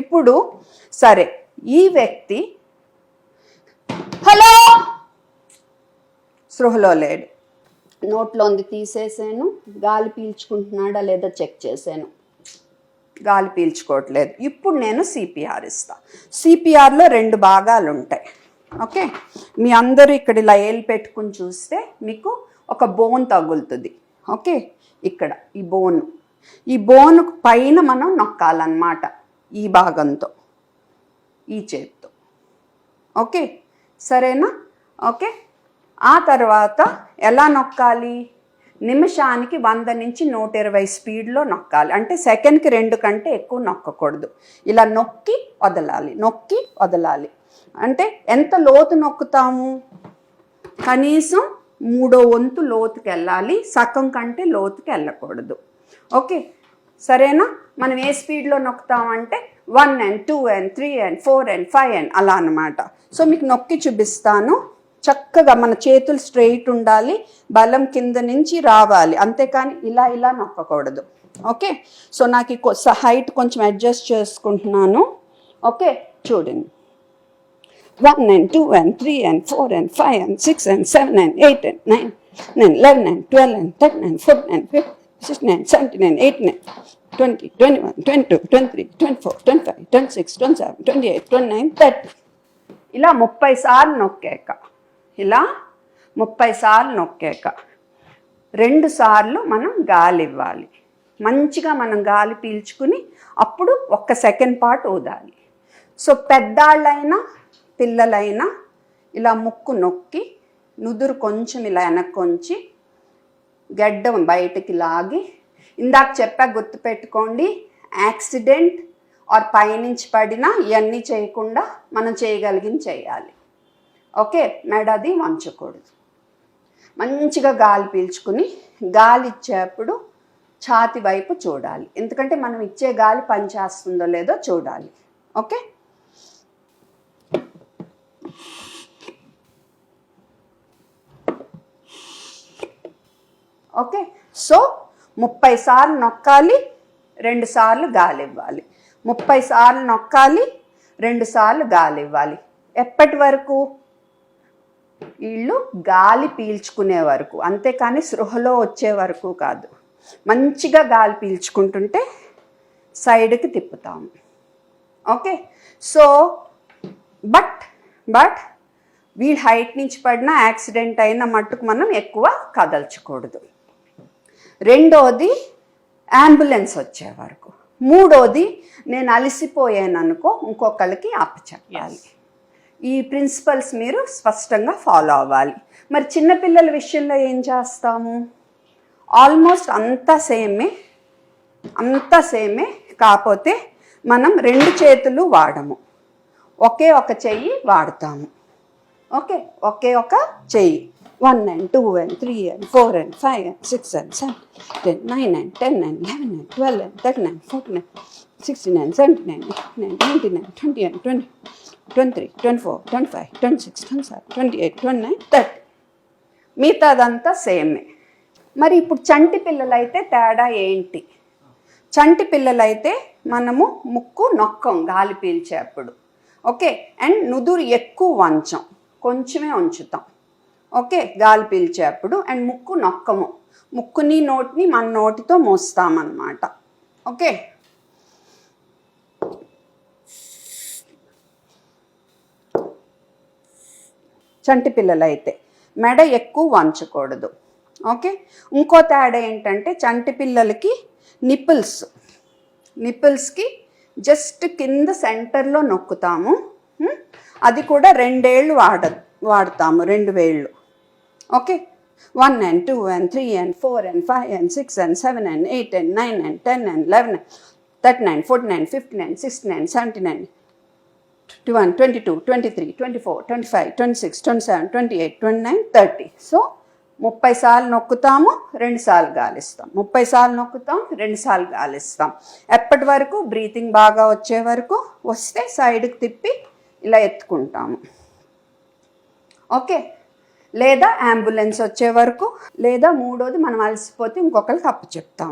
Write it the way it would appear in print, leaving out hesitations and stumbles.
ఇప్పుడు సరే, ఈ వ్యక్తి హలో స్పృహలో లేడు, నోట్లోంది తీసేసాను, గాలి పీల్చుకుంటున్నాడా లేదా చెక్ చేశాను, గాలి పీల్చుకోవట్లేదు. ఇప్పుడు నేను సిపిఆర్ ఇస్తాను. సిపిఆర్లో 2 భాగాలు ఉంటాయి. ఓకే, మీ అందరూ ఇక్కడ ఇలా ఏలు పెట్టుకుని చూస్తే మీకు ఒక బోన్ తగులుతుంది. ఓకే, ఇక్కడ ఈ బోన్ పైన మనం నొక్కాలన్నమాట, ఈ భాగంతో, ఈ చేత్తో. ఓకే, సరేనా? ఓకే, ఆ తర్వాత ఎలా నొక్కాలి? నిమిషానికి 100 నుంచి 120 స్పీడ్లో నొక్కాలి. అంటే సెకండ్కి 2 కంటే ఎక్కువ నొక్కకూడదు. ఇలా నొక్కి వదలాలి. అంటే ఎంత లోతు నొక్కుతాము? కనీసం 3/4 వంతు లోతుకి వెళ్ళాలి, సగం కంటే లోతుకి వెళ్ళకూడదు. ఓకే, సరేనా? మనం ఏ స్పీడ్లో నొక్కుతామంటే 1 and 2 and 3 and 4 and 5 and అలా అన్నమాట. సో మీకు నొక్కి చూపిస్తాను. చక్కగా మన చేతులు స్ట్రెయిట్ ఉండాలి, బలం కింద నుంచి రావాలి, అంతేకాని ఇలా నొక్కకూడదు. ఓకే, సో నాకు హైట్ కొంచెం అడ్జస్ట్ చేసుకుంటున్నాను. ఓకే, చూడండి. 1 and 2 and 3 and 4 and 5 and 6 and 7 and 8 and 9 and 11 and 12 and 13 and 14 and 15, 16 and 17 and 18 and 20, 21, 22, 23, 24, 25, 26, 27, 28, 29, 30. ఇలా 30 సార్లు నొక్కాక, 2 సార్లు మనం గాలి ఇవ్వాలి. మంచిగా మనం గాలి పీల్చుకుని అప్పుడు 1 సెకండ్ పాటు ఊదాలి. సో పెద్దాళ్ళైనా పిల్లలైనా ఇలా ముక్కు నొక్కి నుదురు కొంచెం ఇలా వెనక్కొంచి గడ్డం బయటికి లాగి, ఇందాక చెప్పా గుర్తుపెట్టుకోండి, యాక్సిడెంట్ ఆర్ పైనుంచి పడినా ఇవన్నీ చేయకుండా మనం చేయగలిగింది చేయాలి. ఓకే, మెడది వంచకూడదు. మంచిగా గాలి పీల్చుకుని గాలి ఇచ్చేప్పుడు ఛాతి వైపు చూడాలి, ఎందుకంటే మనం ఇచ్చే గాలి పనిచేస్తుందో లేదో చూడాలి. Okay, okay. సో 30 సార్లు నొక్కాలి, 2 సార్లు గాలి ఇవ్వాలి. 30 సార్లు నొక్కాలి, 2 సార్లు గాలి ఇవ్వాలి. ఎప్పటి వరకు? వీళ్ళు గాలి పీల్చుకునే వరకు, అంతేకాని స్పృహలో వచ్చే వరకు కాదు. మంచిగా గాలి పీల్చుకుంటుంటే సైడ్కి తిప్పుతాము. ఓకే, సో బట్ వీళ్ళ హైట్ నుంచి పడినా యాక్సిడెంట్ అయిన మట్టుకు మనం ఎక్కువ కదల్చకూడదు. 2వది అంబులెన్స్ వచ్చే వరకు. 3వది నేను అలసిపోయాను అనుకో, ఇంకొకళ్ళకి అప్పచెప్పాలి. ఈ ప్రిన్సిపల్స్ మీరు స్పష్టంగా ఫాలో అవ్వాలి. మరి చిన్నపిల్లల విషయంలో ఏం చేస్తాము? ఆల్మోస్ట్ అంతా సేమే, కాకపోతే మనం 2 చేతులు వాడము, ఒకే ఒక చెయ్యి వాడతాము. ఓకే, ఒకే ఒక చెయ్యి. 1 and 2 and 3 and 4 and 5 and 6 and 7 and 9 and 10 and 11 and 12 and 13 and 14 and 16 and 17 and 18 and 19 and 20 and 20, 23, 24, 25, 26, 27, 28, 29, 30. మిగతాదంతా సేమే. మరి ఇప్పుడు చంటి పిల్లలైతే తేడా ఏంటి? చంటి పిల్లలైతే మనము ముక్కు నొక్కం గాలి పీల్చేప్పుడు. ఓకే, అండ్ నుదురు ఎక్కువ వంచం, కొంచెమే ఉంచుతాం. ఓకే, గాలి పీల్చేప్పుడు. అండ్ ముక్కు నొక్కము, ముక్కుని నోటిని మన నోటితో మోస్తామన్నమాట. ఓకే, చంటి పిల్లలైతే మెడ ఎక్కువ వంచకూడదు. ఓకే, ఇంకో తేడా ఏంటంటే చంటి పిల్లలకి నిప్పుల్స్కి జస్ట్ కింద సెంటర్లో నొక్కుతాము. అది కూడా 2 వేళ్ళు వాడతాము, 2 వేళ్ళు. Okay, 1 and 2 and 3 and 4 and 5 and 6 and 7 and 8 and 9 and 10 and 11 and 39, 49, 59, 69, 79, 21, 22, 23, 24, 25, 26, 27, 28, 29, 30. So 30 సార్లు నొక్కుతాము, 2 సార్లు గాలిస్తాం. 30 సార్లు నొక్కుతాం, 2 సార్లు గాలిస్తాం. ఎప్పటి వరకు? బ్రీతింగ్ బాగా వచ్చే వరకు. వస్తే సైడ్కి తిప్పి ఇలా ఎత్తుకుంటాము. ఓకే, లేదా అంబులెన్స్ వచ్చే వరకు, లేదా 3వది మనం అలసిపోతే ఇంకొకరికి అప్పచెప్తాము.